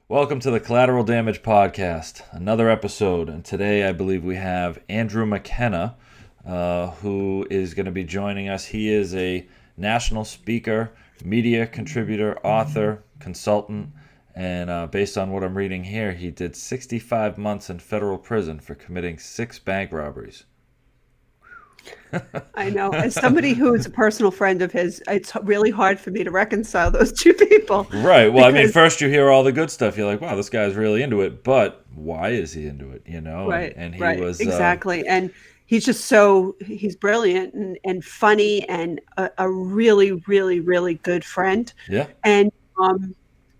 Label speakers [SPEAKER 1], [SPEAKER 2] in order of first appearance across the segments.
[SPEAKER 1] Welcome to the Collateral Damage Podcast, another episode. And today I believe we have Andrew McKenna, who is going to be joining us. He is a national speaker, media contributor, author, consultant, and based on what I'm reading here, he did 65 months in federal prison for committing 6 bank robberies.
[SPEAKER 2] I know. As somebody who is a personal friend of his, it's really hard for me to reconcile those two people.
[SPEAKER 1] Right. Well, I mean,
[SPEAKER 2] Because,
[SPEAKER 1] first you hear all the good stuff. You're like, wow, this guy's really into it. But why is he into it?
[SPEAKER 2] right,
[SPEAKER 1] And he
[SPEAKER 2] right,
[SPEAKER 1] was,
[SPEAKER 2] exactly. And he's brilliant and funny and a really, really, really good friend.
[SPEAKER 1] yeah.
[SPEAKER 2] And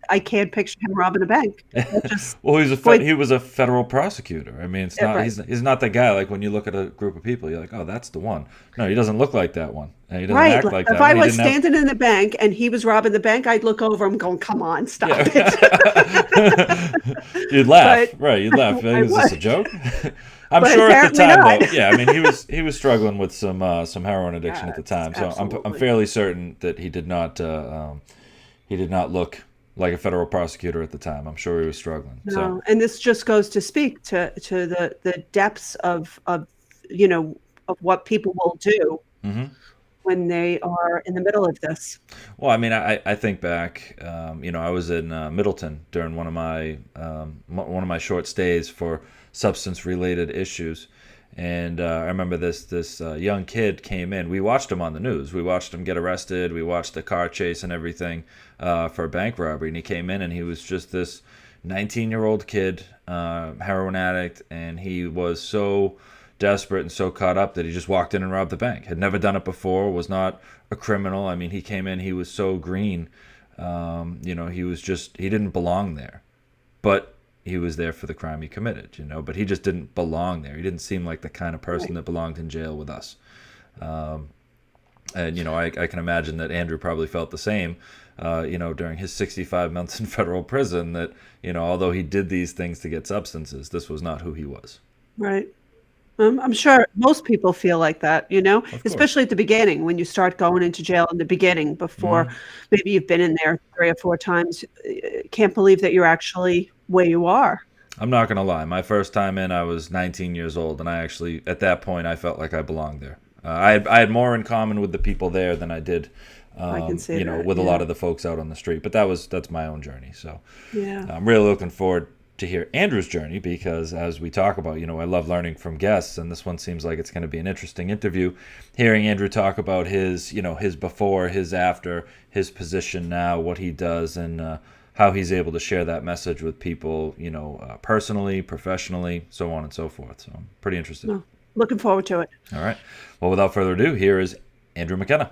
[SPEAKER 2] I can't picture him robbing a bank. That just,
[SPEAKER 1] Well,
[SPEAKER 2] boy,
[SPEAKER 1] he was a federal prosecutor. I mean, it's not
[SPEAKER 2] right.
[SPEAKER 1] he's not the guy like when you look at a group of people, you're like, oh, that's the one. No, he doesn't look like that one, and he doesn't
[SPEAKER 2] Right.
[SPEAKER 1] act
[SPEAKER 2] Like,
[SPEAKER 1] like
[SPEAKER 2] if
[SPEAKER 1] that
[SPEAKER 2] I
[SPEAKER 1] one. He
[SPEAKER 2] was
[SPEAKER 1] didn't have.
[SPEAKER 2] standing in the bank and he was robbing the bank, I'd look over him going, come on, stop
[SPEAKER 1] Yeah.
[SPEAKER 2] it.
[SPEAKER 1] You'd laugh,
[SPEAKER 2] But
[SPEAKER 1] right? You'd laugh.
[SPEAKER 2] I
[SPEAKER 1] Is this a
[SPEAKER 2] would.
[SPEAKER 1] joke? I'm
[SPEAKER 2] But
[SPEAKER 1] sure at the
[SPEAKER 2] apparently
[SPEAKER 1] time,
[SPEAKER 2] not.
[SPEAKER 1] though. Yeah, I mean, he was struggling with some heroin addiction at the
[SPEAKER 2] Yes,
[SPEAKER 1] time, so I'm
[SPEAKER 2] absolutely.
[SPEAKER 1] fairly certain that he did not look like a federal prosecutor at the time. I'm sure he was struggling. So.
[SPEAKER 2] No, and this just goes to speak to the depths of what people will do
[SPEAKER 1] Hmm.
[SPEAKER 2] when they are in the middle of this.
[SPEAKER 1] Well, I mean, I think back. I was in Middleton during one of my short stays for substance related issues, and I remember this young kid came in. We watched him on the news. We watched him get arrested. We watched the car chase and everything for a bank robbery. And he came in, and he was just this 19-year-old kid, heroin addict, and he was so desperate and so caught up that he just walked in and robbed the bank. Had never done it before, was not a criminal. I mean, he came in, he was so green. He didn't belong there. But he was there for the crime he committed. But he just didn't belong there. He didn't seem like the kind of person
[SPEAKER 2] Right.
[SPEAKER 1] that belonged in jail with us. And I can imagine that Andrew probably felt the same, during his 65 months in federal prison, that, although he did these things to get substances, this was not who he was.
[SPEAKER 2] Right. I'm sure most people feel like that,
[SPEAKER 1] Of course.
[SPEAKER 2] especially at the beginning when you start going into jail in the beginning before
[SPEAKER 1] Hmm.
[SPEAKER 2] maybe you've been in there 3 or 4 times. Can't believe that you're actually where you are.
[SPEAKER 1] I'm not going to lie. My first time in, I was 19 years old, and at that point, I felt like I belonged there. I had more in common with the people there than I did,
[SPEAKER 2] I can say that.
[SPEAKER 1] with a
[SPEAKER 2] Yeah.
[SPEAKER 1] lot of the folks out on the street. But that's my own journey. So
[SPEAKER 2] Yeah.
[SPEAKER 1] I'm really looking forward to hear Andrew's journey because as we talk about, I love learning from guests, and this one seems like it's going to be an interesting interview. Hearing Andrew talk about his before, his after, his position now, what he does, and how he's able to share that message with people, personally, professionally, so on and so forth. So I'm pretty interested.
[SPEAKER 2] No, looking forward to it.
[SPEAKER 1] All right. Well, without further ado, here is Andrew McKenna.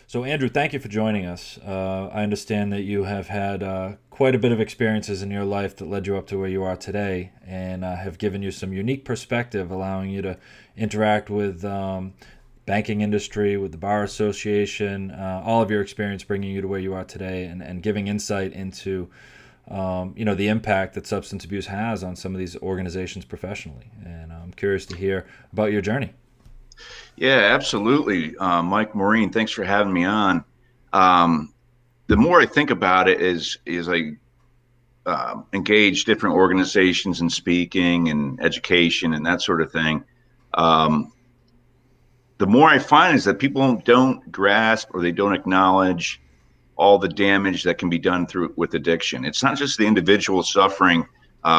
[SPEAKER 1] So, Andrew, thank you for joining us. I understand that you have had quite a bit of experiences in your life that led you up to where you are today and have given you some unique perspective, allowing you to interact with banking industry, with the bar association, all of your experience bringing you to where you are today and giving insight into the impact that substance abuse has on some of these organizations professionally. And I'm curious to hear about your journey.
[SPEAKER 3] Yeah, absolutely. Mike, Maureen, thanks for having me on. The more I think about it is I engage different organizations in speaking and education and that sort of thing. The more I find is that people don't grasp or they don't acknowledge all the damage that can be done with addiction. It's not just the individual suffering,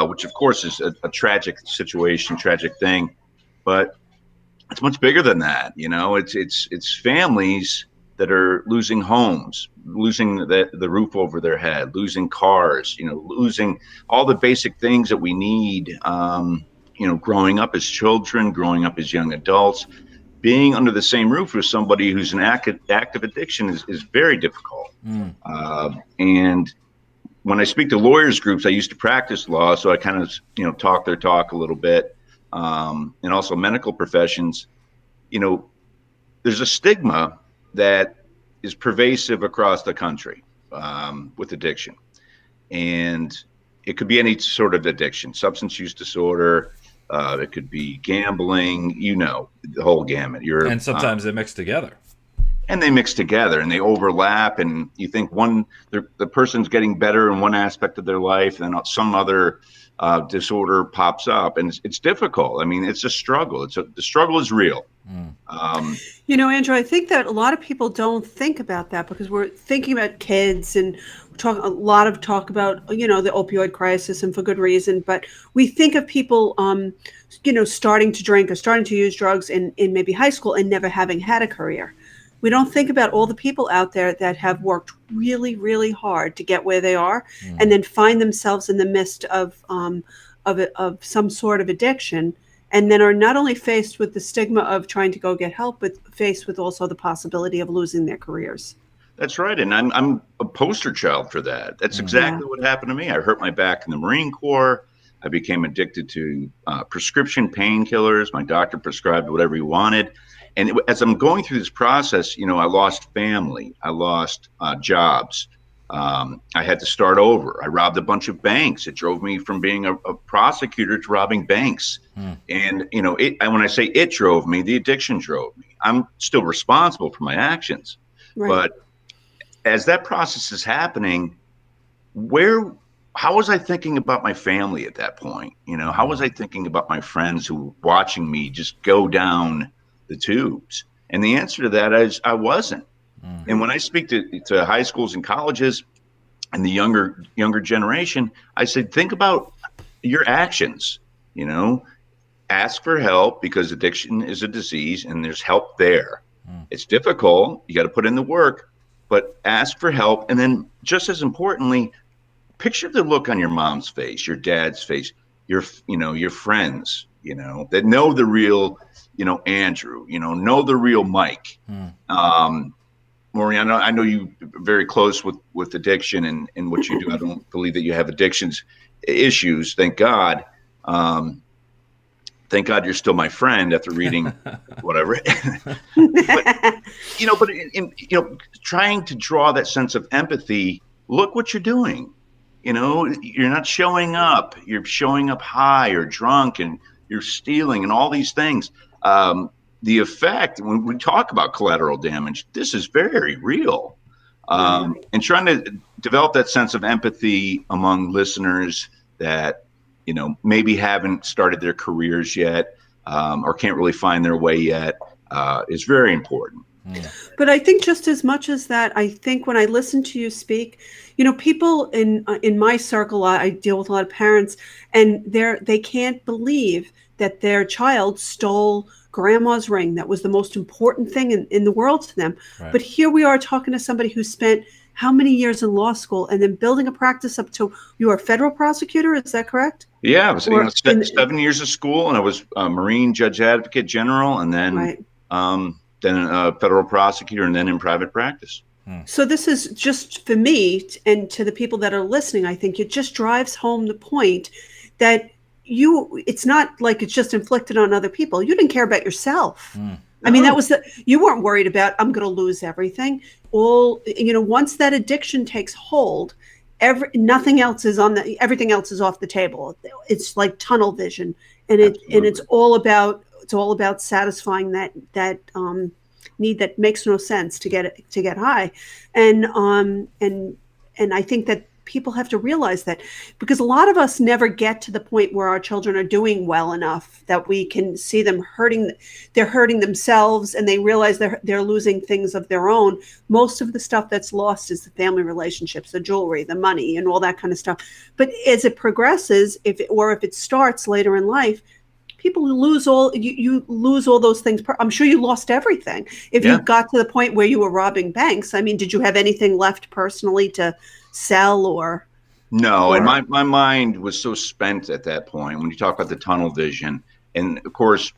[SPEAKER 3] which of course is a tragic situation, tragic thing, but it's much bigger than that. It's families that are losing homes, losing the roof over their head, losing cars, losing all the basic things that we need, growing up as children, growing up as young adults. Being under the same roof with somebody who's an active addiction is very difficult.
[SPEAKER 1] Mm.
[SPEAKER 3] And when I speak to lawyers groups, I used to practice law, so I kind of, talk their talk a little bit. And also medical professions, there's a stigma that is pervasive across the country with addiction. And it could be any sort of addiction, substance use disorder. It could be gambling, the whole gamut.
[SPEAKER 1] And sometimes they mix together.
[SPEAKER 3] and they mix together and they overlap, and you think the person's getting better in one aspect of their life, and then some other disorder pops up, and it's difficult. I mean, it's a struggle. The struggle is real.
[SPEAKER 2] Andrew, I think that a lot of people don't think about that because we're thinking about kids and a lot of talk about, the opioid crisis, and for good reason. But we think of people, starting to drink or starting to use drugs in maybe high school and never having had a career. We don't think about all the people out there that have worked really, really hard to get where they are, and then find themselves in the midst of some sort of addiction, and then are not only faced with the stigma of trying to go get help, but faced with also the possibility of losing their careers.
[SPEAKER 3] That's right, and I'm a poster child for that. That's exactly what happened to me. I hurt my back in the Marine Corps. I became addicted to prescription painkillers. My doctor prescribed whatever he wanted. And as I'm going through this process, I lost family. I lost jobs. I had to start over. I robbed a bunch of banks. It drove me from being a prosecutor to robbing banks. And, when I say it drove me, the addiction drove me. I'm still responsible for my actions. Right. But as that process is happening, how was I thinking about my family at that point? How was I thinking about my friends who were watching me just go down the tubes? And the answer to that is I wasn't. And when I speak to high schools and colleges and the younger generation, I said, think about your actions. Ask for help, because addiction is a disease and there's help there. It's difficult. You got to put in the work, but ask for help. And then just as importantly, picture the look on your mom's face, your dad's face, your friends, that know the real, Andrew, know the real Mike. Maureen, I know you very close with addiction and what you do. I don't believe that you have addictions issues. Thank God. Thank God you're still my friend after reading whatever. but trying to draw that sense of empathy, look what you're doing. You're not showing up. You're showing up high or drunk, and you're stealing and all these things. The effect, when we talk about collateral damage, this is very real. And trying to develop that sense of empathy among listeners that, maybe haven't started their careers yet, or can't really find their way yet, is very important.
[SPEAKER 2] But I think just as much as that, I think when I listen to you speak, people in my circle, I deal with a lot of parents, and they can't believe that their child stole grandma's ring. That was the most important thing in the world to them. Right. But here we are talking to somebody who spent how many years in law school and then building a practice up to, you are a federal prosecutor, is that correct?
[SPEAKER 3] Yeah, I was 7 years of school, and I was a Marine judge advocate general, and then then a federal prosecutor, and then in private practice.
[SPEAKER 2] So this is just, for me and to the people that are listening, I think it just drives home the point that it's not like it's just inflicted on other people. You didn't care about yourself. I mean, you weren't worried about, I'm going to lose everything. Once that addiction takes hold, everything else is off the table. It's like tunnel vision, and it's all about satisfying that need that makes no sense to get high, and I think that people have to realize that, because a lot of us never get to the point where our children are doing well enough that we can see them they're hurting themselves, and they realize they're losing things of their own. Most of the stuff that's lost is the family relationships, the jewelry, the money, and all that kind of stuff. But as it progresses, if it starts later in life, people lose you lose all those things. I'm sure you lost everything. If you got to the point where you were robbing banks, I mean, did you have anything left personally to sell or?
[SPEAKER 3] No, and my mind was so spent at that point when you talk about the tunnel vision. And of course,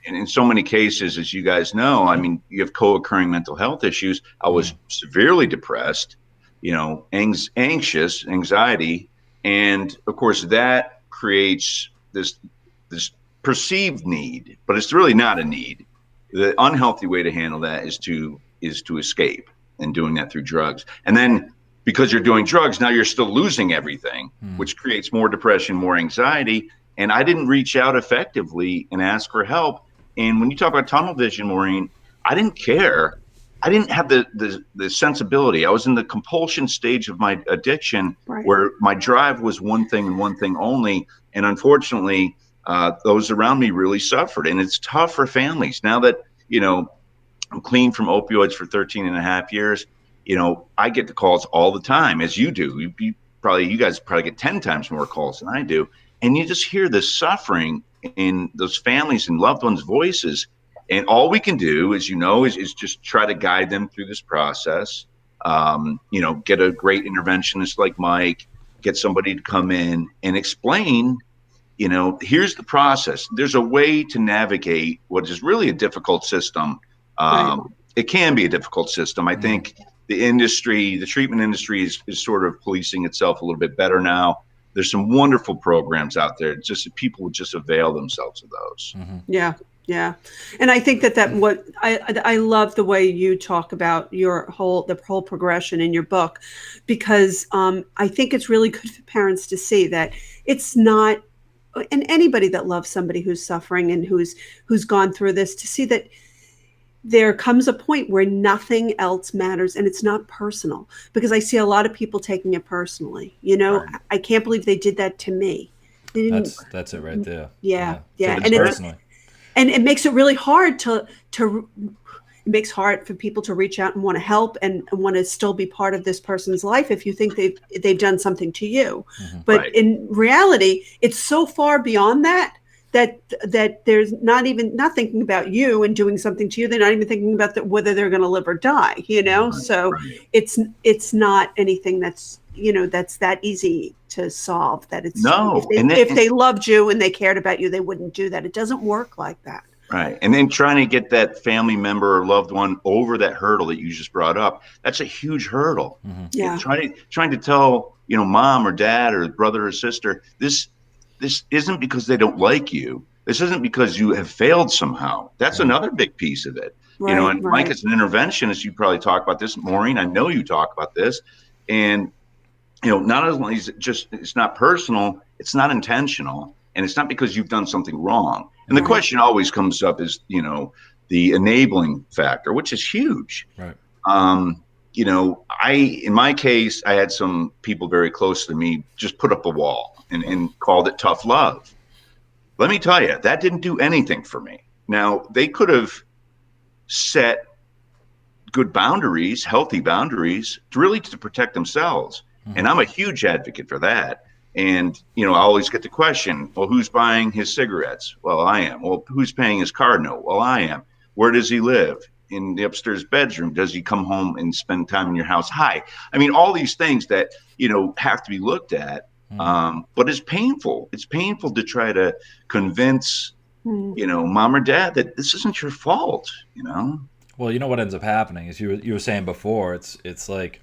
[SPEAKER 3] in so many cases, as you guys know, I mean, you have co-occurring mental health issues. I was severely depressed, anxious, anxiety. And of course, that creates this perceived need, but it's really not a need. The unhealthy way to handle that is to escape, and doing that through drugs. And then because you're doing drugs, now you're still losing everything, which creates more depression, more anxiety. And I didn't reach out effectively and ask for help. And when you talk about tunnel vision, Maureen, I didn't care. I didn't have the sensibility. I was in the compulsion stage of my addiction,
[SPEAKER 2] Right.
[SPEAKER 3] where my drive was one thing and one thing only. And unfortunately, those around me really suffered. And it's tough for families now that, I'm clean from opioids for 13 and a half years. I get the calls all the time, as you do. You guys probably get 10 times more calls than I do. And you just hear the suffering in those families and loved ones' voices. And all we can do, as is just try to guide them through this process. Get a great interventionist like Mike, get somebody to come in and explain, here's the process. There's a way to navigate what is really a difficult system.
[SPEAKER 2] Right.
[SPEAKER 3] It can be a difficult system. I think the treatment industry is sort of policing itself a little bit better now. There's some wonderful programs out there. Just if people would just avail themselves of those.
[SPEAKER 1] Mm-hmm.
[SPEAKER 2] Yeah. Yeah. And I think that what I love the way you talk about the whole progression in your book, because I think it's really good for parents to see that it's not, and anybody that loves somebody who's suffering and who's gone through this, to see that there comes a point where nothing else matters and it's not personal, because I see a lot of people taking it personally.
[SPEAKER 3] Right.
[SPEAKER 2] I can't believe they did that to me. They didn't.
[SPEAKER 1] That's it right there.
[SPEAKER 2] Yeah.
[SPEAKER 1] And
[SPEAKER 2] And
[SPEAKER 1] personally.
[SPEAKER 2] and it makes it really hard it makes hard for people to reach out and want to help and want to still be part of this person's life if you think they've done something to you.
[SPEAKER 1] Mm-hmm.
[SPEAKER 2] But
[SPEAKER 3] Right.
[SPEAKER 2] in reality, it's so far beyond that there's not thinking about you and doing something to you. They're not even thinking about whether they're going to live or die,
[SPEAKER 3] Right.
[SPEAKER 2] So
[SPEAKER 3] Right.
[SPEAKER 2] it's not anything that's that easy to solve. That it's
[SPEAKER 3] No.
[SPEAKER 2] if they loved you and they cared about you, they wouldn't do that. It doesn't work like that.
[SPEAKER 3] Right. And then trying to get that family member or loved one over that hurdle that you just brought up, that's a huge hurdle.
[SPEAKER 1] Mm-hmm.
[SPEAKER 2] Yeah.
[SPEAKER 3] Trying to tell, mom or dad or brother or sister, this isn't because they don't like you. This isn't because you have failed somehow. That's another big piece of it.
[SPEAKER 2] Right,
[SPEAKER 3] And
[SPEAKER 2] right.
[SPEAKER 3] Mike, as an interventionist, you probably talk about this. Maureen, I know you talk about this. And, not only is it's not personal, it's not intentional, and it's not because you've done something wrong. And the
[SPEAKER 2] Right.
[SPEAKER 3] question always comes up is, the enabling factor, which is huge.
[SPEAKER 1] Right.
[SPEAKER 3] In my case, I had some people very close to me just put up a wall and called it tough love. Let me tell you, that didn't do anything for me. Now, they could have set good boundaries, healthy boundaries, to protect themselves.
[SPEAKER 1] Mm-hmm.
[SPEAKER 3] And I'm a huge advocate for that. And, I always get the question, well, who's buying his cigarettes? Well, I am. Well, who's paying his car note? Well, I am. Where does he live? In the upstairs bedroom? Does he come home and spend time in your house? Hi. I mean, all these things that, have to be looked at. But it's painful. It's painful to try to convince, mom or dad that this isn't your fault,
[SPEAKER 1] Well, what ends up happening is you were saying before, it's like,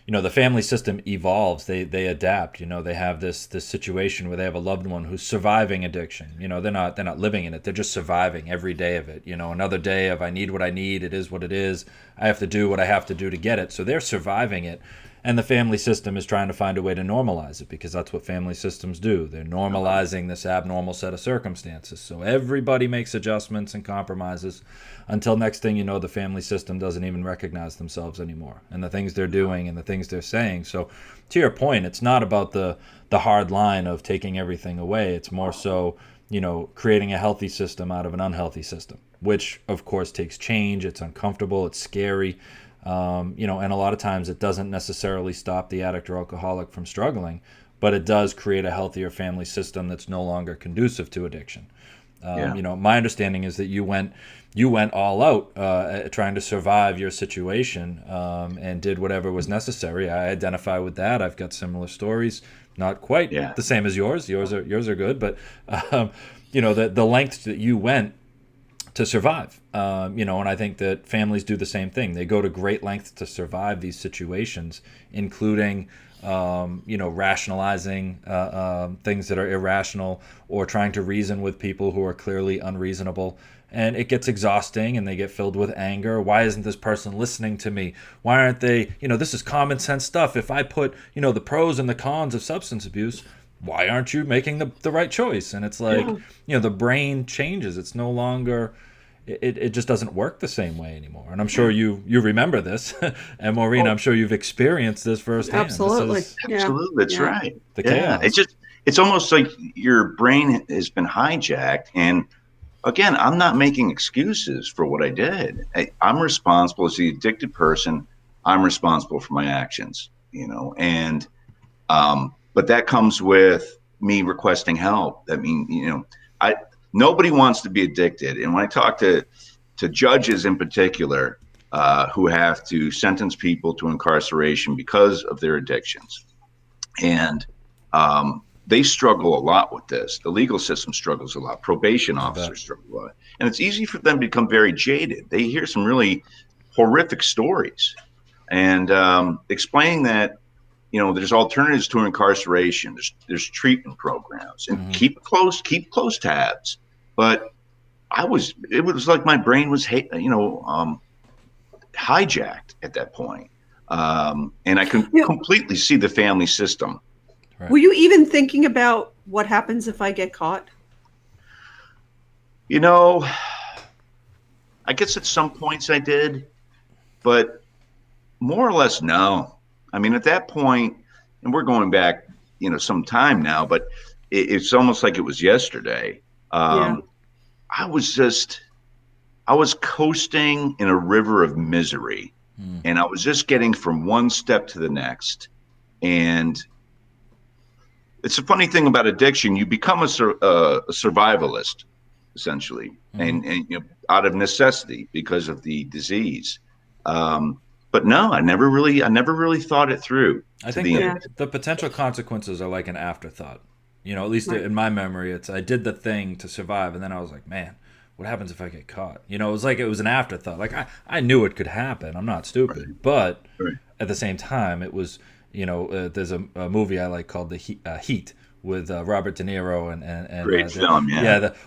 [SPEAKER 1] the family system evolves. They adapt. They have this situation where they have a loved one who's surviving addiction. They're not living in it. They're just surviving every day of it. Another day of I need what I need. It is what it is. I have to do what I have to do to get it. So they're surviving it. And the family system is trying to find a way to normalize it, because that's what family systems do. They're normalizing this abnormal set of circumstances. So everybody makes adjustments and compromises until next thing you know, the family system doesn't even recognize themselves anymore and the things they're doing and the things they're saying. So to your point, it's not about the hard line of taking everything away. It's more so, creating a healthy system out of an unhealthy system, which of course takes change. It's uncomfortable. It's scary. And a lot of times it doesn't necessarily stop the addict or alcoholic from struggling, but it does create a healthier family system that's no longer conducive to addiction. My understanding is that you went all out trying to survive your situation and did whatever was necessary. I identify with that. I've got similar stories, not quite the same as yours. Yours are good, but the lengths that you went to survive, and I think that families do the same thing. They go to great lengths to survive these situations, including, rationalizing things that are irrational or trying to reason with people who are clearly unreasonable. And it gets exhausting and they get filled with anger. Why isn't this person listening to me? Why aren't they, this is common sense stuff. If I put, the pros and the cons of substance abuse, why aren't you making the right choice? And it's like, the brain changes. It's no longer, it just doesn't work the same way anymore. And I'm sure you remember this, and Maureen, I'm sure you've experienced this firsthand.
[SPEAKER 2] Absolutely.
[SPEAKER 3] Absolutely, that's right.
[SPEAKER 1] The chaos.
[SPEAKER 3] It's almost like your brain has been hijacked. And again, I'm not making excuses for what I did. I'm responsible as the addicted person. I'm responsible for my actions, and but that comes with me requesting help. I mean, nobody wants to be addicted. And when I talk to judges in particular, who have to sentence people to incarceration because of their addictions, and they struggle a lot with this. The legal system struggles a lot. Probation officers struggle a lot. And it's easy for them to become very jaded. They hear some really horrific stories. And explaining that, there's alternatives to incarceration. There's treatment programs. And keep close tabs. But it was like my brain was, hijacked at that point. And I can completely see the family system.
[SPEAKER 2] Right. Were you even thinking about what happens if I get caught?
[SPEAKER 3] I guess at some points I did, but more or less, no. I mean, at that point, and we're going back, some time now, but it's almost like it was yesterday. I was coasting in a river of misery, and I was just getting from one step to the next. And it's a funny thing about addiction. You become a survivalist, essentially, and out of necessity because of the disease. But no, I never really thought it through.
[SPEAKER 1] I think the potential consequences are like an afterthought. At least in my memory, it's I did the thing to survive, and then I was like, man, what happens if I get caught? It was like it was an afterthought. Like I knew it could happen. I'm not stupid, but at the same time, it was. There's a movie I like called The Heat with Robert De Niro and
[SPEAKER 3] great film,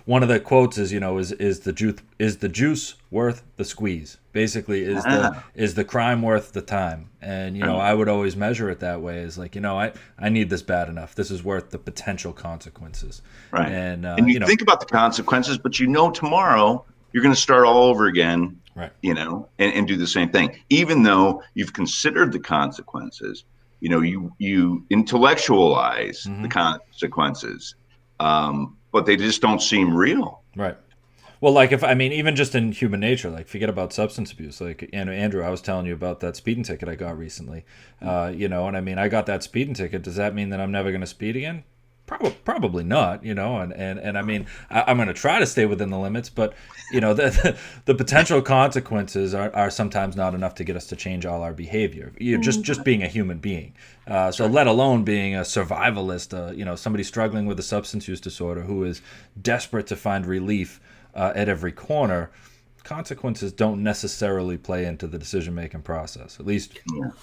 [SPEAKER 1] one of the quotes is is the juice worth the squeeze? Basically, is the crime worth the time? And I would always measure it that way. Is like I need this bad enough. This is worth the potential consequences.
[SPEAKER 3] Right. And you think about the consequences, but tomorrow you're going to start all over again.
[SPEAKER 1] Right.
[SPEAKER 3] And do the same thing, even though you've considered the consequences. You intellectualize the consequences, but they just don't seem real.
[SPEAKER 1] Right. Well, even just in human nature, like forget about substance abuse. Like, Andrew, I was telling you about that speeding ticket I got recently. And I got that speeding ticket. Does that mean that I'm never going to speed again? Probably not, and I mean, I'm going to try to stay within the limits, but the potential consequences are sometimes not enough to get us to change all our behavior. Just being a human being, so let alone being a survivalist. Somebody struggling with a substance use disorder who is desperate to find relief at every corner. Consequences don't necessarily play into the decision-making process, at least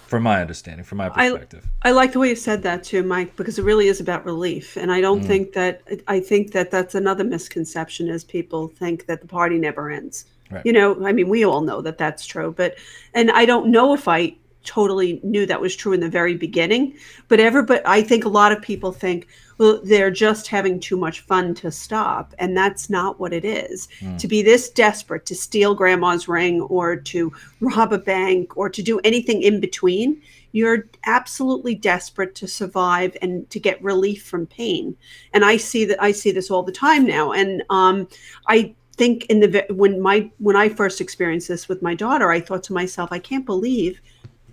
[SPEAKER 1] from my understanding, from my perspective.
[SPEAKER 2] I like the way you said that too, Mike, because it really is about relief. And I don't think that, I think that that's another misconception is people think that the party never ends.
[SPEAKER 1] Right.
[SPEAKER 2] We all know that that's true, and I don't know if I totally knew that was true in the very beginning, but I think a lot of people think, well, they're just having too much fun to stop. And that's not what it is. To be this desperate to steal grandma's ring or to rob a bank or to do anything in between, you're absolutely desperate to survive and to get relief from pain. And I see this all the time now. And I think when I first experienced this with my daughter, I thought to myself, I can't believe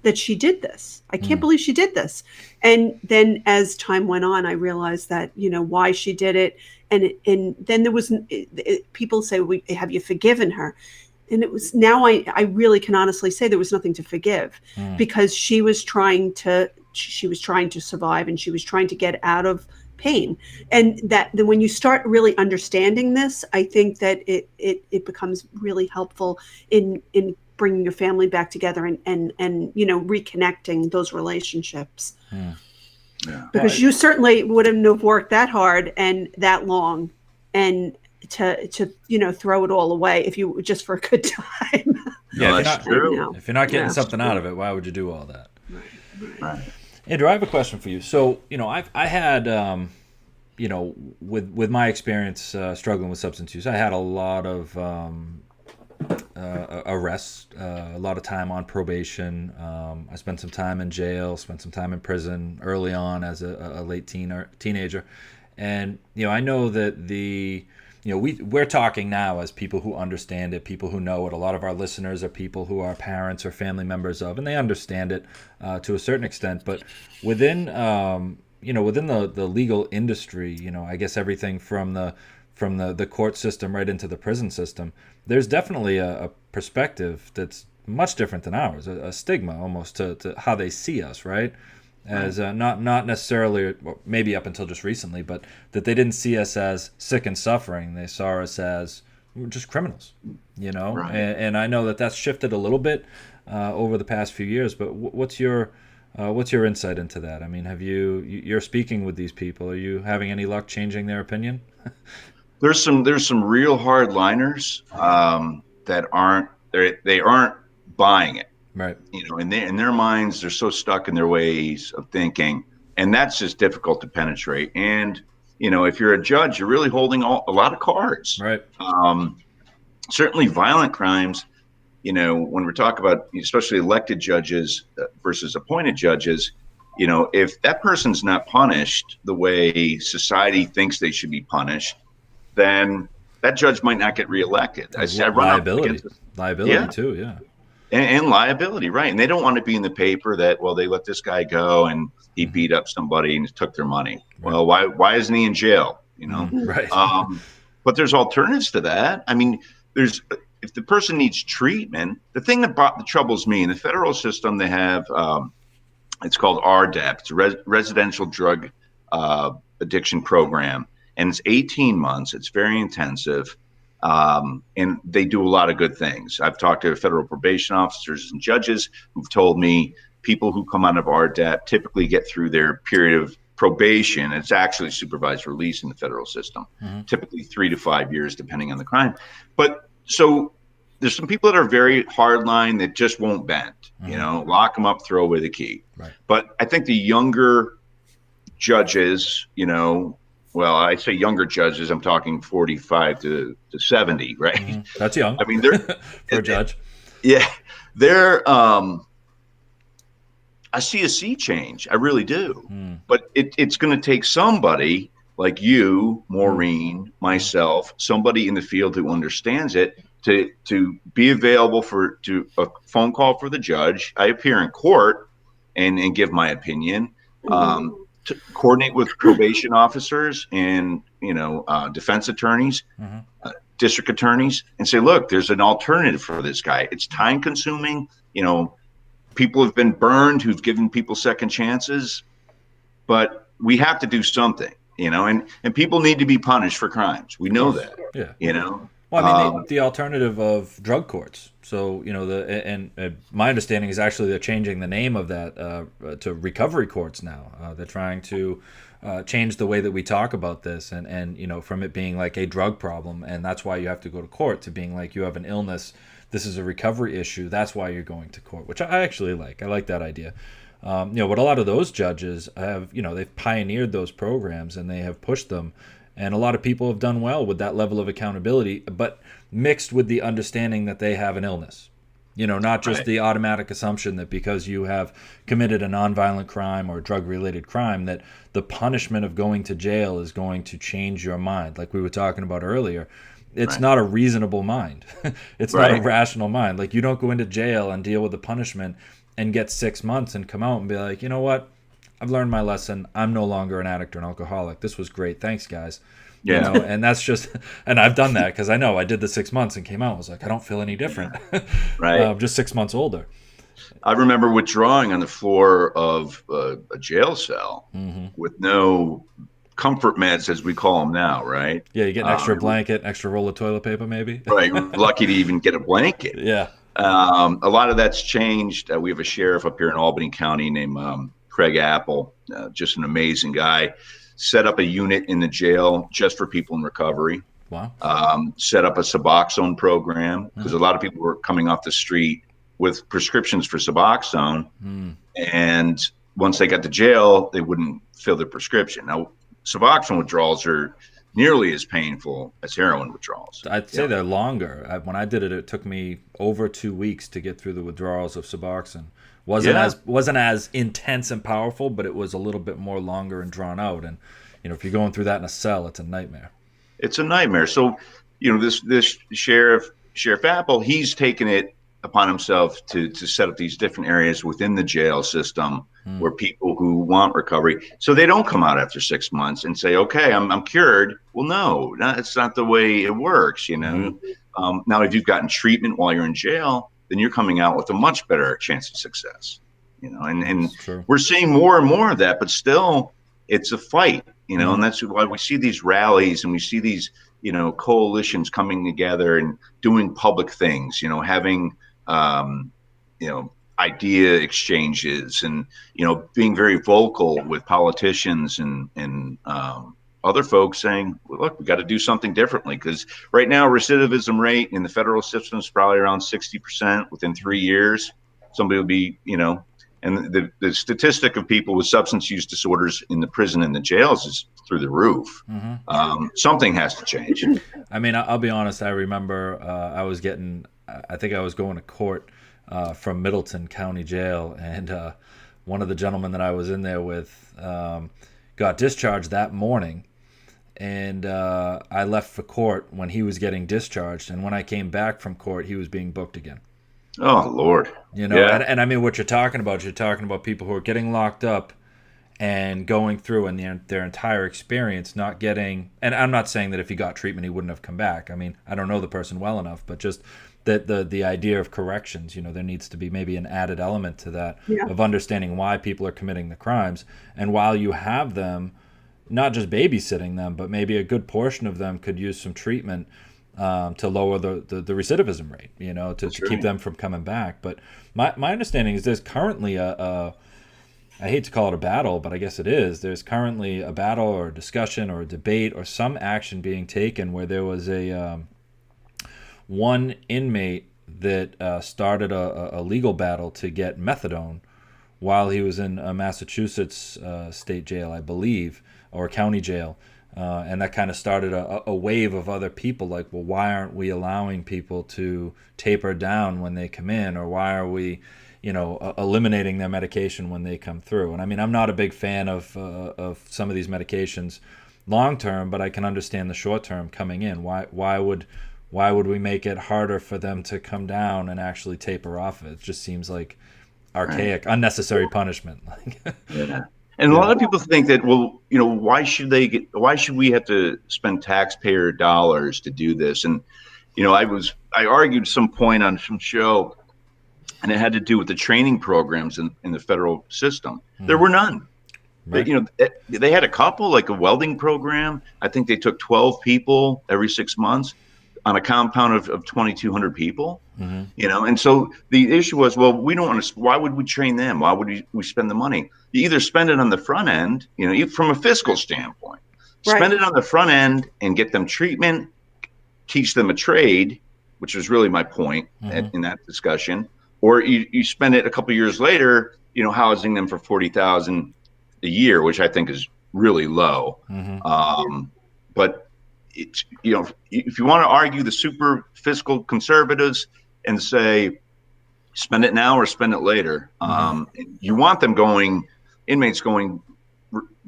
[SPEAKER 2] that she did this. I can't believe she did this. And then as time went on, I realized that, why she did it. And then there was, people say, have you forgiven her? And it was, now I really can honestly say there was nothing to forgive because she was trying to survive and she was trying to get out of pain. And that then when you start really understanding this, I think that it becomes really helpful in bringing your family back together and reconnecting those relationships. Because you certainly wouldn't have worked that hard and that long and to throw it all away if you just for a good time.
[SPEAKER 3] That's true.
[SPEAKER 1] If you're not getting something out of it, why would you do all that?
[SPEAKER 3] Right.
[SPEAKER 1] Andrew, I have a question for you. So, I had with my experience struggling with substance use, I had a lot of arrests, a lot of time on probation. I spent some time in jail, spent some time in prison early on as a late teenager. And, I know that we're talking now as people who understand it, people who know it. A lot of our listeners are people who are parents or family members of, and they understand it to a certain extent. But within, within the legal industry, I guess everything from the court system right into the prison system, there's definitely a perspective that's much different than ours, a stigma almost to how they see us, right? As not necessarily, well, maybe up until just recently, but that they didn't see us as sick and suffering. They saw us as just criminals,
[SPEAKER 3] Right.
[SPEAKER 1] And I know that that's shifted a little bit over the past few years. But what's your insight into that? I mean, you're speaking with these people? Are you having any luck changing their opinion?
[SPEAKER 3] There's some real hardliners that they aren't buying it.
[SPEAKER 1] Right.
[SPEAKER 3] In their minds, they're so stuck in their ways of thinking, and that's just difficult to penetrate. And if you're a judge, you're really holding a lot of cards.
[SPEAKER 1] Right.
[SPEAKER 3] Certainly, violent crimes. When we're talking about especially elected judges versus appointed judges, if that person's not punished the way society thinks they should be punished, then that judge might not get reelected. I run up against
[SPEAKER 1] liability too. Yeah.
[SPEAKER 3] And liability, right? And they don't want to be in the paper that, well, they let this guy go and he beat up somebody and took their money. Right. Well, why isn't he in jail?
[SPEAKER 1] Right.
[SPEAKER 3] But there's alternatives to that. I mean, if the person needs treatment, the thing that troubles me in the federal system, they have it's called RDAP. It's a residential drug addiction program, and it's 18 months. It's very intensive. And they do a lot of good things. I've talked to federal probation officers and judges who've told me people who come out of RDAP typically get through their period of probation. It's actually supervised release in the federal system, typically 3 to 5 years, depending on the crime. But so there's some people that are very hardline that just won't bend, lock them up, throw away the key.
[SPEAKER 1] Right.
[SPEAKER 3] But I think the younger judges, well, I say younger judges, I'm talking 45 to 70, right?
[SPEAKER 1] Mm-hmm. That's young.
[SPEAKER 3] I mean, they're
[SPEAKER 1] for a judge.
[SPEAKER 3] Yeah, they're. I see a sea change. I really do. But it's going to take somebody like you, Maureen, myself, somebody in the field who understands it to be available to a phone call for the judge. I appear in court and give my opinion. To coordinate with probation officers and defense attorneys, district attorneys, and say, look, there's an alternative for this guy. It's time consuming. People have been burned who've given people second chances, but we have to do something. And people need to be punished for crimes. We know that.
[SPEAKER 1] Yeah. Well, I mean, the alternative of drug courts. So, and my understanding is actually they're changing the name of that to recovery courts now. They're trying to change the way that we talk about this, and from it being like a drug problem, and that's why you have to go to court, to being like you have an illness. This is a recovery issue. That's why you're going to court, which I actually like. I like that idea. But a lot of those judges have, they've pioneered those programs and they have pushed them. And a lot of people have done well with that level of accountability, but mixed with the understanding that they have an illness. Not just the automatic assumption that because you have committed a nonviolent crime or a drug-related crime, that the punishment of going to jail is going to change your mind. Like we were talking about earlier, it's not a reasonable mind. It's not a rational mind. Like you don't go into jail and deal with the punishment and get 6 months and come out and be like, you know what? I've learned my lesson. I'm no longer an addict or an alcoholic. This was great. Thanks, guys.
[SPEAKER 3] Yeah.
[SPEAKER 1] And that's just, and I've done that because I know I did the 6 months and came out. I was like, I don't feel any different.
[SPEAKER 3] Right.
[SPEAKER 1] I'm just 6 months older.
[SPEAKER 3] I remember withdrawing on the floor of a jail cell with no comfort meds, as we call them now, right?
[SPEAKER 1] Yeah, you get an extra blanket, extra roll of toilet paper, maybe.
[SPEAKER 3] Right. Lucky to even get a blanket.
[SPEAKER 1] Yeah.
[SPEAKER 3] A lot of that's changed. We have a sheriff up here in Albany County named Craig Apple, just an amazing guy. Set up a unit in the jail just for people in recovery.
[SPEAKER 1] Wow.
[SPEAKER 3] Set up a Suboxone program because a lot of people were coming off the street with prescriptions for Suboxone. And once they got to jail, they wouldn't fill their prescription. Now, Suboxone withdrawals are nearly as painful as heroin withdrawals.
[SPEAKER 1] I'd say they're longer. When I did it, it took me over 2 weeks to get through the withdrawals of Suboxone. Wasn't as intense and powerful, but it was a little bit more longer and drawn out. And if you're going through that in a cell, it's a nightmare.
[SPEAKER 3] It's a nightmare. So this sheriff Apple, he's taken it upon himself to set up these different areas within the jail system where people who want recovery, so they don't come out after 6 months and say, okay, I'm cured. Well, no, that's not the way it works. Now, if you've gotten treatment while you're in jail, then you're coming out with a much better chance of success. And we're seeing more and more of that, but still it's a fight, and that's why we see these rallies and we see these, coalitions coming together and doing public things, having, idea exchanges and, being very vocal with politicians and other folks saying, well, look, we got to do something differently, because right now recidivism rate in the federal system is probably around 60%. Within 3 years, somebody will be, and the statistic of people with substance use disorders in the prison and the jails is through the roof. Something has to change.
[SPEAKER 1] I mean, I'll be honest. I remember I think I was going to court from Middleton County Jail, and one of the gentlemen that I was in there with got discharged that morning, and I left for court when he was getting discharged, and when I came back from court, he was being booked again.
[SPEAKER 3] Oh, Lord.
[SPEAKER 1] And I mean, what you're talking about people who are getting locked up and going through and their entire experience not getting, and I'm not saying that if he got treatment he wouldn't have come back. I mean, I don't know the person well enough, but just that the idea of corrections, there needs to be maybe an added element to that of understanding why people are committing the crimes. And while you have them, not just babysitting them, but maybe a good portion of them could use some treatment to lower the recidivism rate, to keep them from coming back. But my understanding is there's currently I hate to call it a battle, but I guess it is. There's currently a battle or a discussion or a debate or some action being taken where there was one inmate that started a legal battle to get methadone while he was in a Massachusetts state jail, I believe, or county jail. And that kind of started a wave of other people like, well, why aren't we allowing people to taper down when they come in? Or why are we, eliminating their medication when they come through? And I mean, I'm not a big fan of some of these medications long term, but I can understand the short term coming in. Why would we make it harder for them to come down and actually taper off it? It just seems like archaic, unnecessary punishment.
[SPEAKER 3] Yeah. And a lot of people think that, well, why should we have to spend taxpayer dollars to do this? And, I argued some point on some show, and it had to do with the training programs in the federal system. There were none. Right. They had a couple, like a welding program. I think they took 12 people every 6 months on a compound of 2,200 people. And so the issue was, well, we don't want to. Why would we train them? Why would we spend the money? You either spend it on the front end, from a fiscal standpoint, spend it on the front end and get them treatment, teach them a trade, which was really my point in that discussion. Or you spend it a couple of years later, housing them for $40,000 a year, which I think is really low. But it's, if you want to argue the super fiscal conservatives and say, spend it now or spend it later, you want them inmates going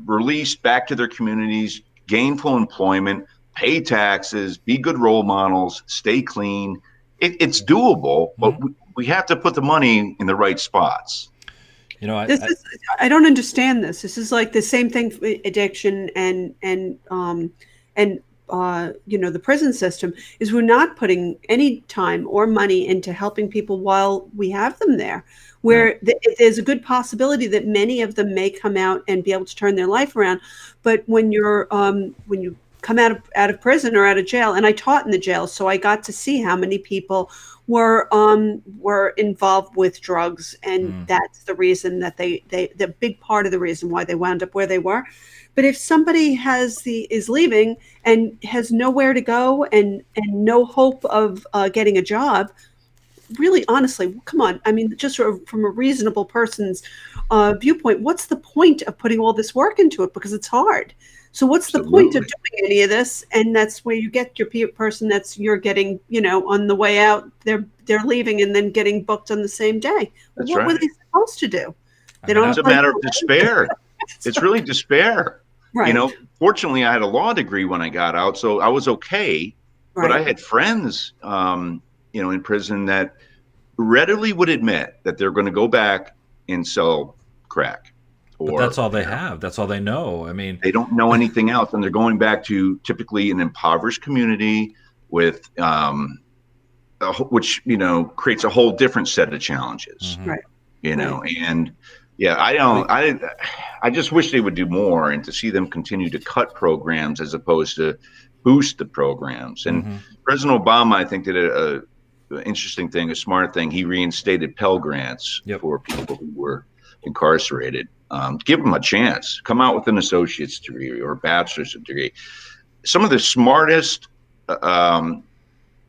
[SPEAKER 3] released back to their communities, gainful employment, pay taxes, be good role models, stay clean. It's doable, but we have to put the money in the right spots.
[SPEAKER 2] I don't understand this. This is like the same thing for addiction and the prison system is we're not putting any time or money into helping people while we have them there, where there's a good possibility that many of them may come out and be able to turn their life around. But when you come out of prison or out of jail, and I taught in the jail, so I got to see how many people were involved with drugs, and that's the reason that the big part of the reason why they wound up where they were. But if somebody is leaving and has nowhere to go and no hope of getting a job, really, honestly, come on. I mean, just from a reasonable person's viewpoint, what's the point of putting all this work into it? Because it's hard. So what's the point of
[SPEAKER 3] Absolutely.
[SPEAKER 2] doing any of this? And that's where you get your person that's you're getting, on the way out, they're leaving and then getting booked on the same day. Well,
[SPEAKER 3] That's
[SPEAKER 2] what were
[SPEAKER 3] right.
[SPEAKER 2] they supposed to do?
[SPEAKER 1] I
[SPEAKER 2] They
[SPEAKER 1] mean,
[SPEAKER 3] It's
[SPEAKER 2] don't
[SPEAKER 3] a
[SPEAKER 2] like
[SPEAKER 3] matter of despair. It's really despair.
[SPEAKER 2] right,
[SPEAKER 3] Fortunately, I had a law degree when I got out, so I was okay. But I
[SPEAKER 2] right.
[SPEAKER 3] had friends, in prison that readily would admit that they're going to go back and sell crack,
[SPEAKER 1] but that's
[SPEAKER 3] or
[SPEAKER 1] all they have. That's all they know. I mean,
[SPEAKER 3] they don't know anything else, and they're going back to typically an impoverished community with, which creates a whole different set of challenges.
[SPEAKER 1] mhm.
[SPEAKER 2] Right.
[SPEAKER 3] And yeah, I just wish they would do more, and to see them continue to cut programs as opposed to boost the programs. And
[SPEAKER 1] Mm-hmm.
[SPEAKER 3] President Obama, I think, did a interesting thing, a smart thing. He reinstated Pell Grants
[SPEAKER 1] Yep.
[SPEAKER 3] for people who were incarcerated. Give them a chance. Come out with an associate's degree or a bachelor's degree. Some of the smartest,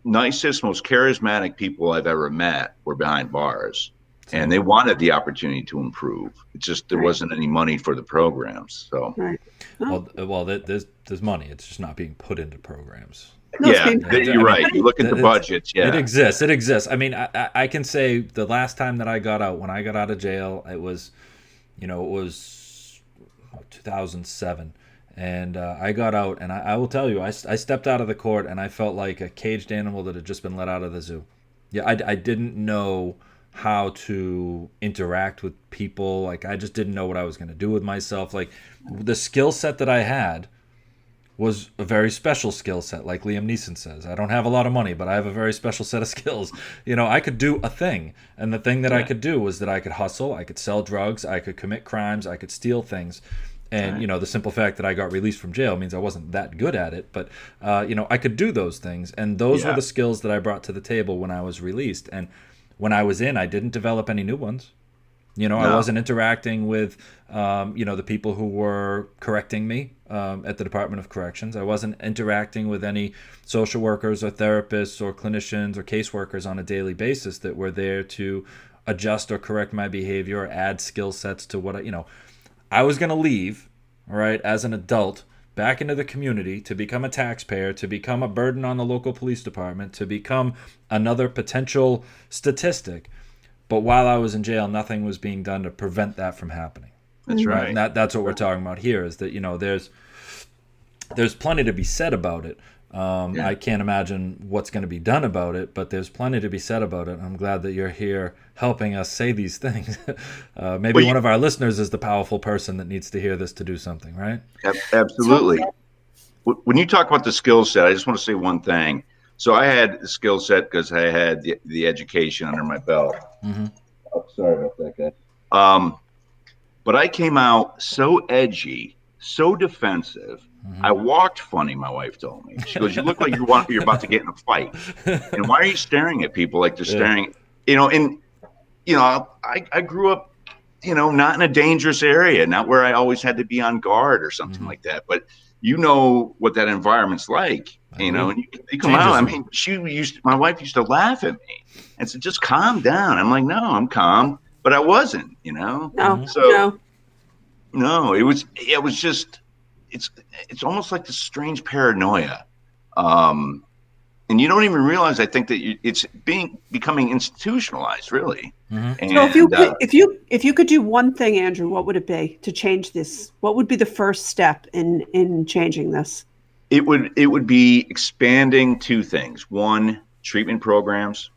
[SPEAKER 3] nicest, most charismatic people I've ever met were behind bars,
[SPEAKER 1] Same.
[SPEAKER 3] and they wanted the opportunity to improve. It's just there
[SPEAKER 2] Right.
[SPEAKER 3] wasn't any money for the programs. So
[SPEAKER 2] Right. Oh,
[SPEAKER 1] Well, there's money. It's just not being put into programs.
[SPEAKER 2] no, it's
[SPEAKER 3] yeah,
[SPEAKER 2] being
[SPEAKER 1] Yeah,
[SPEAKER 3] you're right. You look at the
[SPEAKER 1] it's-
[SPEAKER 3] budgets.
[SPEAKER 1] It
[SPEAKER 3] Yeah,
[SPEAKER 1] exists. It exists. I mean, I can say the last time that I got out, when I got out of jail, it was 2007. And I got out, and I will tell you, I stepped out of the court, and I felt like a caged animal that had just been let out of the zoo. Yeah, I didn't know how to interact with people. Like, I just didn't know what I was going to do with myself. Like, the skill set that I had was a very special skill set, like Liam Neeson says. I don't have a lot of money, but I have a very special set of skills. I could do a thing. And the thing that I could do was that I could hustle, I could sell drugs, I could commit crimes, I could steal things. And, the simple fact that I got released from jail means I wasn't that good at it. But, I could do those things. And those were the skills that I brought to the table when I was released. And when I was in, I didn't develop any new ones. I wasn't interacting with, the people who were correcting me at the Department of Corrections. I wasn't interacting with any social workers or therapists or clinicians or caseworkers on a daily basis that were there to adjust or correct my behavior or add skill sets to what I was going to leave, all right, as an adult, back into the community to become a taxpayer, to become a burden on the local police department, to become another potential statistic. But while I was in jail, nothing was being done to prevent that from happening.
[SPEAKER 3] that's right.
[SPEAKER 1] And that's what we're talking about here, is that, there's plenty to be said about it. I can't imagine what's going to be done about it, but there's plenty to be said about it. I'm glad that you're here helping us say these things. Maybe one of our listeners is the powerful person that needs to hear this to do something, right?
[SPEAKER 3] Absolutely. When you talk about the skill set, I just want to say one thing. So I had the skill set because I had the education under my belt.
[SPEAKER 1] Mm-hmm.
[SPEAKER 3] Oh, sorry about that, guy. But I came out so edgy, so defensive.
[SPEAKER 1] Mm-hmm.
[SPEAKER 3] I walked funny, my wife told me. She goes, "You look like you're about to get in a fight. And why are you staring at people like they're staring?" I grew up, not in a dangerous area, not where I always had to be on guard or something like that. But what that environment's like, and you come out. I mean, my wife used to laugh at me and said, "Just calm down." I'm like, "No, I'm calm," but I wasn't,
[SPEAKER 2] No,
[SPEAKER 3] So no, it was just, it's almost like this strange paranoia. And you don't even realize, I think, that it's becoming institutionalized, really.
[SPEAKER 1] Mm-hmm.
[SPEAKER 3] And,
[SPEAKER 2] So if you could do one thing, Andrew, what would it be to change this? What would be the first step in changing this?
[SPEAKER 3] it would be expanding two things. One, treatment programs,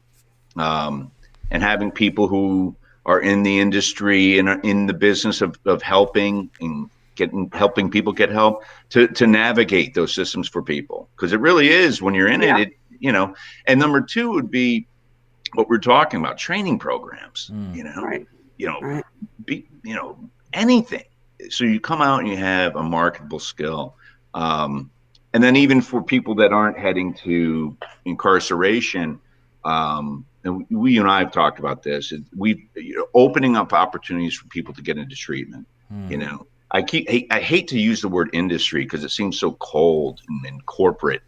[SPEAKER 3] and having people who are in the industry and are in the business of helping and helping people get help to navigate those systems for people, because it really is, when you're in it. And number two would be what we're talking about, training programs.
[SPEAKER 2] Right.
[SPEAKER 3] Anything, so you come out and you have a marketable skill. And then even for people that aren't heading to incarceration, and you and I have talked about this, opening up opportunities for people to get into treatment. I hate to use the word industry because it seems so cold and corporate,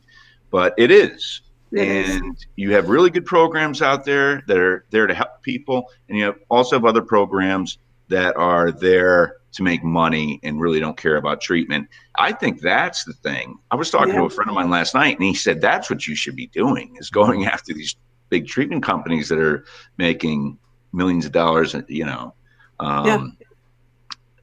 [SPEAKER 3] but it is. You have really good programs out there that are there to help people, and you also have other programs that are there to make money and really don't care about treatment. I think that's the thing. I was talking to a friend of mine last night, and he said that's what you should be doing, is going after these big treatment companies that are making millions of dollars. You know, I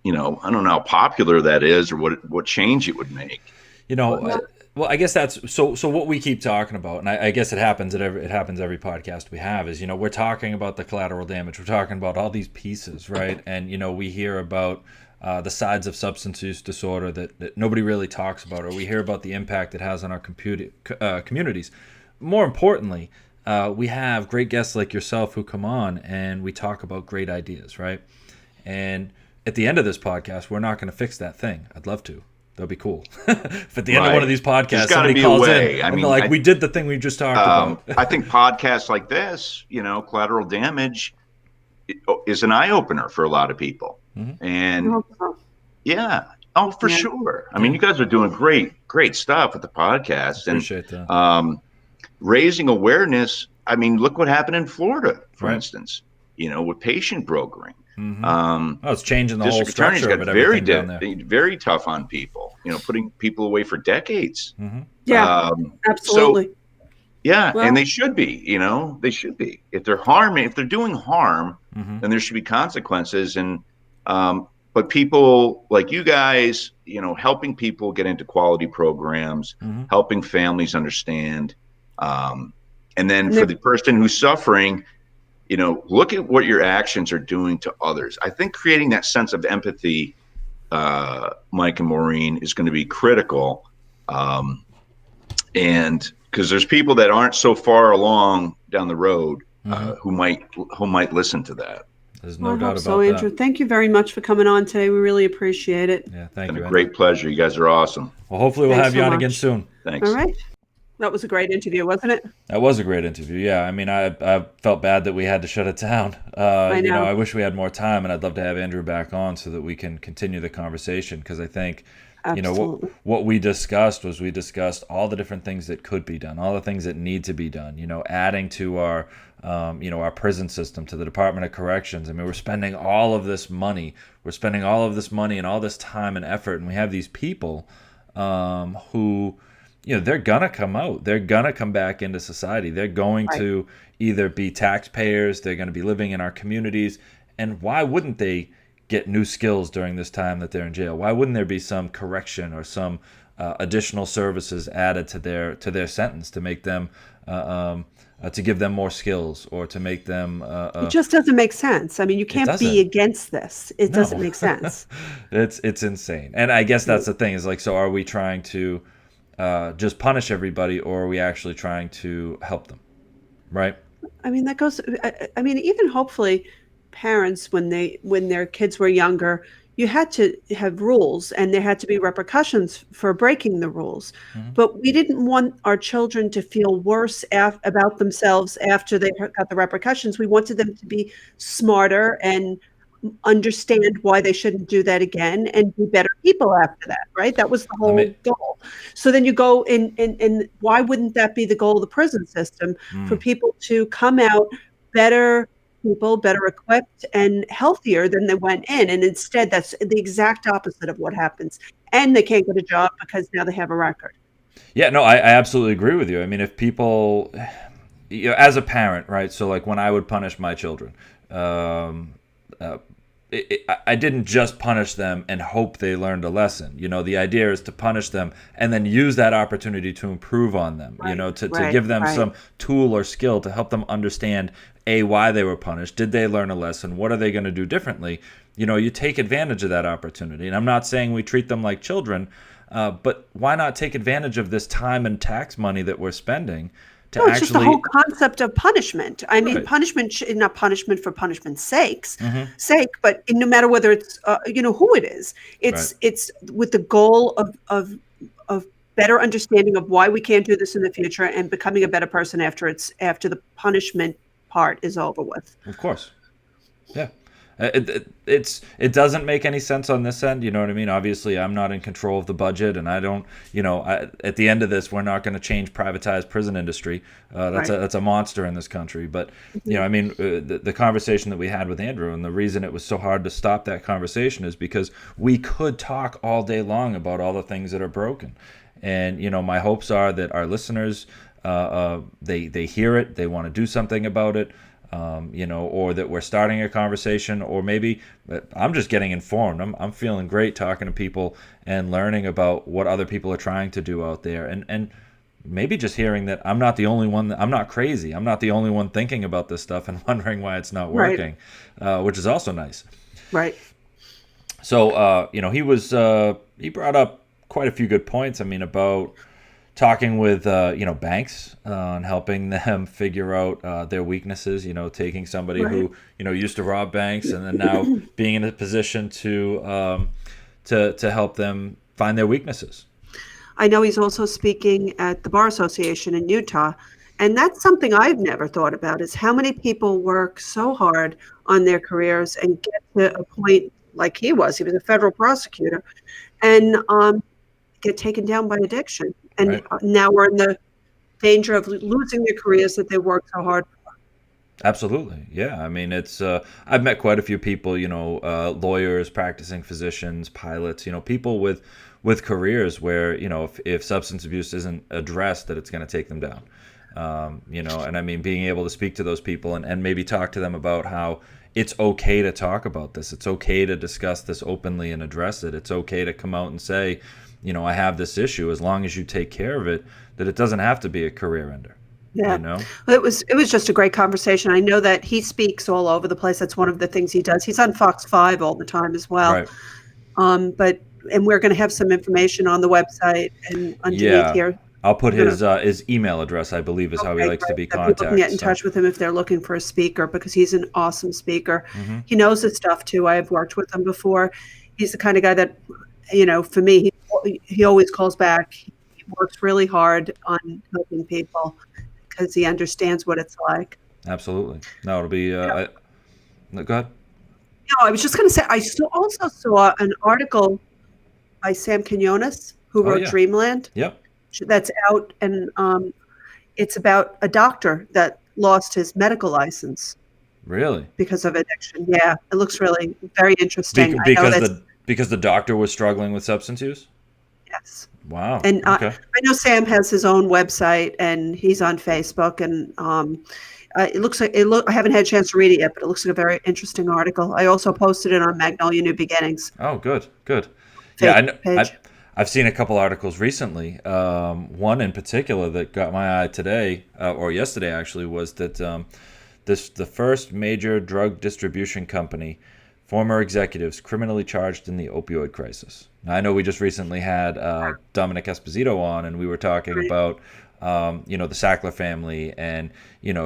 [SPEAKER 3] don't know how popular that is or what change it would make.
[SPEAKER 1] You know, well, I guess that's so. So what we keep talking about, and I guess it happens every podcast we have, is, you know, we're talking about the collateral damage. We're talking about all these pieces, right? And, you know, we hear about the sides of substance use disorder that nobody really talks about, or we hear about the impact it has on our communities. More importantly, we have great guests like yourself who come on and we talk about great ideas, right? And at the end of this podcast, we're not going to fix that thing. I'd love to. That'd be cool. If at the end of one of these podcasts, somebody calls in and they're like, we did the thing we just talked about.
[SPEAKER 3] I think podcasts like this, you know, Collateral Damage, is an eye-opener for a lot of people. And yeah. Oh, for sure. I mean, you guys are doing great stuff with the podcast.
[SPEAKER 1] Appreciate that.
[SPEAKER 3] Raising awareness. I mean, look what happened in Florida, for instance, you know, with patient brokering.
[SPEAKER 1] It's changing the whole structure of it.
[SPEAKER 3] Very tough on people, you know, putting people away for decades.
[SPEAKER 2] Yeah, absolutely.
[SPEAKER 3] So, and they should be, you know, if they're doing harm, then there should be consequences. And, but people like you guys, you know, helping people get into quality programs, helping families understand. And then for the person who's suffering, you know, look at what your actions are doing to others. I think creating that sense of empathy, Mike and Maureen, is going to be critical. And because there's people that aren't so far along down the road who might listen to that.
[SPEAKER 1] There's no doubt about
[SPEAKER 2] so, Andrew, thank you very much for coming on today. We really appreciate it.
[SPEAKER 1] Yeah, thank you.
[SPEAKER 3] A great pleasure. You guys are awesome.
[SPEAKER 1] Well, hopefully we'll have you on again soon.
[SPEAKER 3] Thanks.
[SPEAKER 2] All right. That was a great interview, wasn't it?
[SPEAKER 1] That was a great interview. Yeah, I mean, I felt bad that we had to shut it down. I know. You know, I wish we had more time, and I'd love to have Andrew back on so that we can continue the conversation, because I think, you know, what we discussed all the different things that could be done, all the things that need to be done. You know, adding to our, you know, our prison system, to the Department of Corrections. I mean, we're spending all of this money. We're spending all of this money and all this time and effort, and we have these people who, you know, they're gonna come out. They're gonna come back into society. They're going to either be taxpayers. They're going to be living in our communities. And why wouldn't they get new skills during this time that they're in jail? Why wouldn't there be some correction or some additional services added to their sentence to make them to give them more skills, or to make them
[SPEAKER 2] it just doesn't make sense. I mean, you can't be against this. It doesn't make sense.
[SPEAKER 1] It's insane. And I guess that's the thing, is like, so are we trying to just punish everybody, or are we actually trying to help them? Right?
[SPEAKER 2] I mean, that goes, I mean, even hopefully parents, when their kids were younger, you had to have rules, and there had to be repercussions for breaking the rules. But we didn't want our children to feel worse about themselves after they got the repercussions. We wanted them to be smarter and understand why they shouldn't do that again, and be better people after that, right? That was the whole goal. So then you go and why wouldn't that be the goal of the prison system, for people to come out better people, better equipped and healthier than they went in? And instead, that's the exact opposite of what happens. And they can't get a job because now they have a record.
[SPEAKER 1] Yeah, no, I absolutely agree with you. I mean, if people, you know, as a parent, right? So like when I would punish my children, I didn't just punish them and hope they learned a lesson. You know, the idea is to punish them and then use that opportunity to improve on them, you know, to give them some tool or skill to help them understand, why they were punished. Did they learn a lesson? What are they going to do differently? You know, you take advantage of that opportunity. And I'm not saying we treat them like children, but why not take advantage of this time and tax money that we're spending?
[SPEAKER 2] It's just the whole concept of punishment. I mean, punishment, not punishment for punishment's sake, but no matter whether it's, you know, who it is, it's with the goal of better understanding of why we can't do this in the future, and becoming a better person after the punishment part is over with.
[SPEAKER 1] Of course. Yeah. It doesn't make any sense on this end. You know what I mean? Obviously, I'm not in control of the budget, and I don't. At the end of this, we're not going to change privatized prison industry. That's a monster in this country. But I mean, the conversation that we had with Andrew, and the reason it was so hard to stop that conversation is because we could talk all day long about all the things that are broken. And my hopes are that our listeners, they hear it, they want to do something about it. Or that we're starting a conversation, or maybe I'm just getting informed. I'm feeling great talking to people and learning about what other people are trying to do out there, and maybe just hearing that I'm not the only one. I'm not crazy. I'm not the only one thinking about this stuff and wondering why it's not working, which is also nice.
[SPEAKER 2] Right.
[SPEAKER 1] So he brought up quite a few good points. I mean, about talking with banks and helping them figure out their weaknesses. Taking somebody who used to rob banks and then now being in a position to help them find their weaknesses.
[SPEAKER 2] I know he's also speaking at the Bar Association in Utah, and that's something I've never thought about: is how many people work so hard on their careers and get to a point like he was. He was a federal prosecutor, and get taken down by addiction. And now we're in the danger of losing their careers that they worked so hard for.
[SPEAKER 1] Absolutely. Yeah. I mean, it's I've met quite a few people, lawyers, practicing physicians, pilots, people with careers where, if substance abuse isn't addressed, that it's going to take them down. And I mean, being able to speak to those people and maybe talk to them about how it's okay to talk about this. It's okay to discuss this openly and address it. It's okay to come out and say, I have this issue, as long as you take care of it, that it doesn't have to be a career ender.
[SPEAKER 2] Yeah. It was just a great conversation. I know that he speaks all over the place. That's one of the things he does. He's on Fox 5 all the time as well.
[SPEAKER 1] Right.
[SPEAKER 2] And we're going to have some information on the website and underneath here.
[SPEAKER 1] I'll put his email address, I believe, is how he likes to be contacted.
[SPEAKER 2] People can get in touch with him if they're looking for a speaker, because he's an awesome speaker. Mm-hmm. He knows his stuff too. I have worked with him before. He's the kind of guy that, for me, he always calls back. He works really hard on helping people because he understands what it's like.
[SPEAKER 1] Absolutely. No, it'll be. Go ahead.
[SPEAKER 2] No, I was just going to say, I also saw an article by Sam Quinones, who wrote Dreamland.
[SPEAKER 1] Yep.
[SPEAKER 2] That's out, and it's about a doctor that lost his medical license.
[SPEAKER 1] Really?
[SPEAKER 2] Because of addiction. Yeah, it looks really very interesting.
[SPEAKER 1] Because the doctor was struggling with substance use?
[SPEAKER 2] Yes.
[SPEAKER 1] Wow.
[SPEAKER 2] And I know Sam has his own website, and he's on Facebook, and it looks like I haven't had a chance to read it yet, but it looks like a very interesting article. I also posted it on Magnolia New Beginnings.
[SPEAKER 1] Oh, good. Yeah, I've seen a couple articles recently. One in particular that got my eye today, or yesterday actually, was that the first major drug distribution company, former executives criminally charged in the opioid crisis. Now, I know we just recently had Dominic Esposito on, and we were talking about the Sackler family, and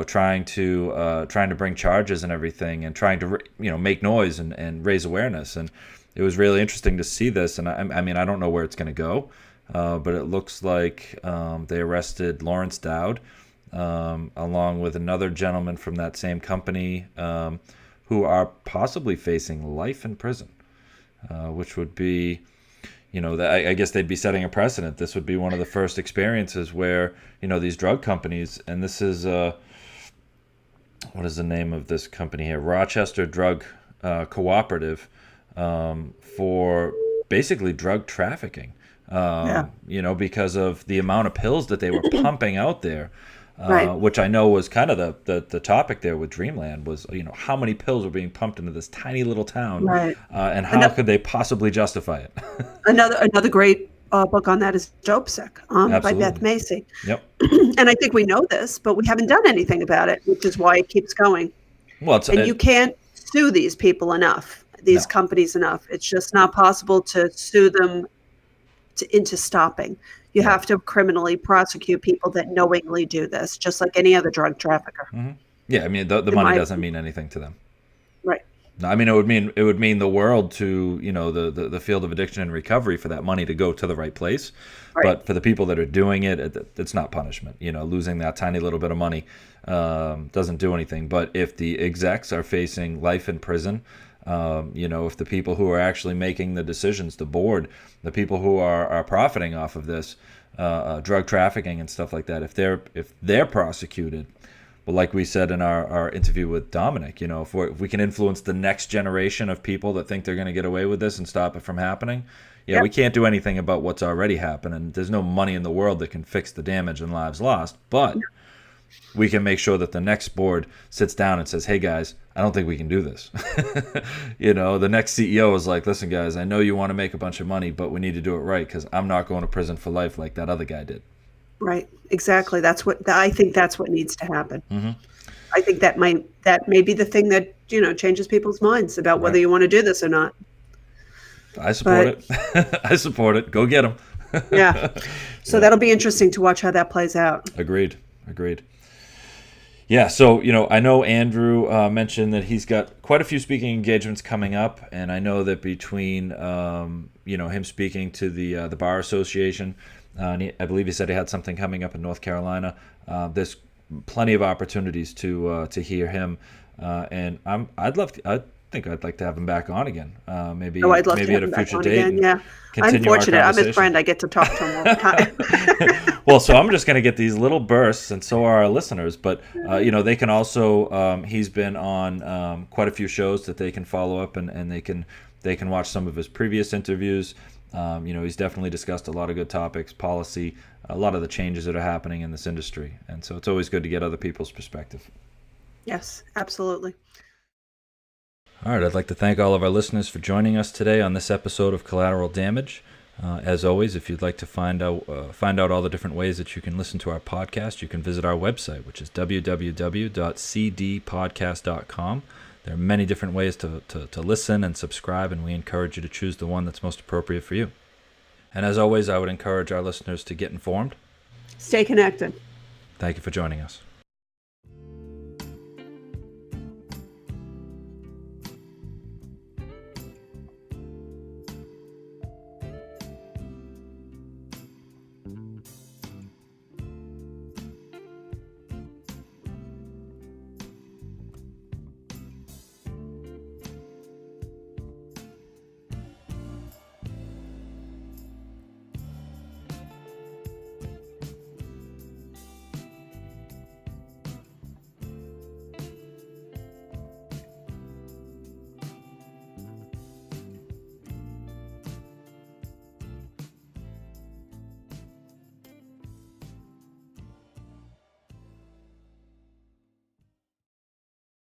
[SPEAKER 1] trying to bring charges and everything, and trying to make noise and raise awareness. And it was really interesting to see this. And I mean, I don't know where it's going to go, but it looks like they arrested Lawrence Dowd, along with another gentleman from that same company, who are possibly facing life in prison, which would be, I guess they'd be setting a precedent. This would be one of the first experiences where, these drug companies, and this is, what is the name of this company here? Rochester Drug Cooperative, for basically drug trafficking, because of the amount of pills that they were pumping out there. Which I know was kind of the topic there with Dreamland was, how many pills were being pumped into this tiny little town, and how could they possibly justify it?
[SPEAKER 2] Another great book on that is Dope Sick, by Beth Macy.
[SPEAKER 1] Yep.
[SPEAKER 2] And I think we know this, but we haven't done anything about it, which is why it keeps going.
[SPEAKER 1] Well,
[SPEAKER 2] you can't sue these people enough, these companies enough. It's just not possible to sue them into stopping. You have to criminally prosecute people that knowingly do this, just like any other drug trafficker.
[SPEAKER 1] Mm-hmm. Yeah, I mean, the money doesn't mean anything to them.
[SPEAKER 2] Right.
[SPEAKER 1] I mean, it would mean the world to the field of addiction and recovery for that money to go to the right place. Right. But for the people that are doing it, it's not punishment. Losing that tiny little bit of money doesn't do anything. But if the execs are facing life in prison, If the people who are actually making the decisions, the board, the people who are profiting off of this, drug trafficking and stuff like that, if they're prosecuted, well, like we said in our interview with Dominic, if we can influence the next generation of people that think they're going to get away with this and stop it from happening,
[SPEAKER 2] Yep.
[SPEAKER 1] we can't do anything about what's already happened, and there's no money in the world that can fix the damage and lives lost, but we can make sure that the next board sits down and says, hey guys, I don't think we can do this. The next CEO is like, listen guys, I know you want to make a bunch of money, but we need to do it right, because I'm not going to prison for life like that other guy did.
[SPEAKER 2] Right. Exactly. I think that's what needs to happen.
[SPEAKER 1] Mm-hmm.
[SPEAKER 2] I think that may be the thing that, changes people's minds about whether you want to do this or not.
[SPEAKER 1] I support it. I support it. Go get them.
[SPEAKER 2] Yeah. So that'll be interesting to watch how that plays out.
[SPEAKER 1] Agreed. Yeah, so, I know Andrew mentioned that he's got quite a few speaking engagements coming up, and I know that between, him speaking to the Bar Association, and I believe he said he had something coming up in North Carolina, there's plenty of opportunities to hear him, and I think I'd like to have him back on again, maybe
[SPEAKER 2] I'd love
[SPEAKER 1] maybe
[SPEAKER 2] to
[SPEAKER 1] at
[SPEAKER 2] have
[SPEAKER 1] a
[SPEAKER 2] him back
[SPEAKER 1] future
[SPEAKER 2] on
[SPEAKER 1] date.
[SPEAKER 2] again. Yeah. I'm fortunate. I'm his friend. I get to talk to him all the time.
[SPEAKER 1] Well, so I'm just going to get these little bursts, and so are our listeners. But they can also. He's been on quite a few shows that they can follow up, and they can watch some of his previous interviews. He's definitely discussed a lot of good topics, policy, a lot of the changes that are happening in this industry, and so it's always good to get other people's perspective.
[SPEAKER 2] Yes, absolutely.
[SPEAKER 1] All right, I'd like to thank all of our listeners for joining us today on this episode of Collateral Damage. As always, if you'd like to find out all the different ways that you can listen to our podcast, you can visit our website, which is www.cdpodcast.com. There are many different ways to listen and subscribe, and we encourage you to choose the one that's most appropriate for you. And as always, I would encourage our listeners to get informed.
[SPEAKER 2] Stay connected.
[SPEAKER 1] Thank you for joining us.